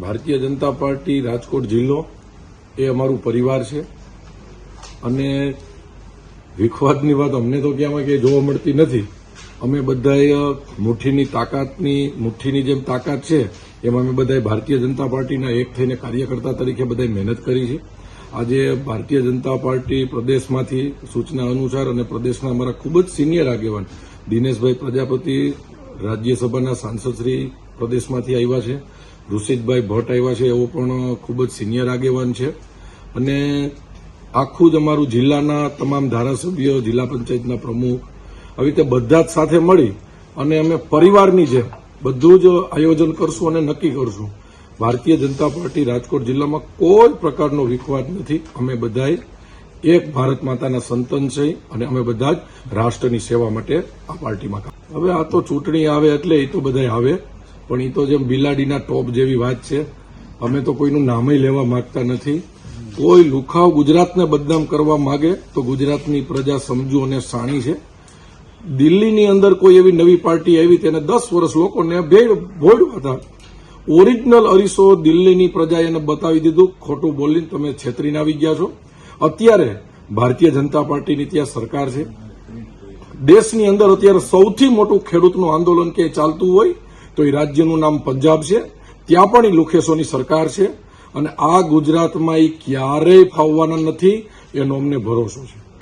Bharatiya Janata party Rajkot જિલ્લો એ અમારું પરિવાર છે અને વિખવાદની વાત અમને તો ક્યાંમાં ક્યાંય જોવા મળતી નથી. અમે બધાએ મુઠ્ઠીની જેમ તાકાત છે એમાં અમે બધાએ ભારતીય જનતા પાર્ટીના એક થઈને કાર્યકર્તા તરીકે બધાએ મહેનત કરી છે. આજે ભારતીય જનતા પાર્ટી પ્રદેશમાંથી સૂચના અનુસાર અને પ્રદેશના અમારા ખૂબ જ સિનિયર આગેવાન દિનેશભાઈ પ્રજાપતિ રાજ્યસભાના સાંસદશ્રી પ્રદેશમાંથી આવ્યા છે, ઋષિતભાઈ ભટ્ટ આવ્યા છે, એવો પણ ખૂબ જ સિનિયર આગેવાન છે. અને આખું જ અમારું જિલ્લાના તમામ ધારાસભ્યો, જિલ્લા પંચાયતના પ્રમુખ, આવી રીતે બધા જ સાથે મળી અને અમે પરિવારની જેમ બધું જ આયોજન કરશું અને નક્કી કરશું. ભારતીય જનતા પાર્ટી રાજકોટ જિલ્લામાં કોઈ પ્રકારનો વિખવાદ નથી. અમે બધાએ એક ભારત માતાના સંતાન છે અને અમે બધા જ રાષ્ટ્રની સેવા માટે આ પાર્ટીમાં કામ. હવે આ તો ચૂંટણી આવે એટલે એ તો બધા આવે, પણ એ તો જેમ બિલાડીના ટોપ જેવી વાત છે. અમે તો કોઈનું નામે લેવા માંગતા નથી. કોઈ લુખાવ ગુજરાતને બદનામ કરવા માંગે તો ગુજરાતની પ્રજા સમજુ અને સાણી છે. દિલ્હીની અંદર કોઈ એવી નવી પાર્ટી આવી તેને 10 વર્ષ લોકોને ભોળવા હતા. ઓરિજિનલ અરીસો દિલ્હીની પ્રજાએ એને બતાવી દીધું. ખોટું બોલીને તમે છેતરીને આવી ગયા છો. અત્યારે ભારતીય જનતા પાર્ટીની ત્યાં સરકાર છે. દેશની અંદર અત્યારે સૌથી મોટું ખેડૂતનું આંદોલન ક્યાંય ચાલતું હોય તો એ રાજ્યનું નામ પંજાબ છે. ત્યાં પણ એ લુખેસોની સરકાર છે અને આ ગુજરાતમાં એ ક્યારેય ફાવવાના નથી એનો અમને ભરોસો છે.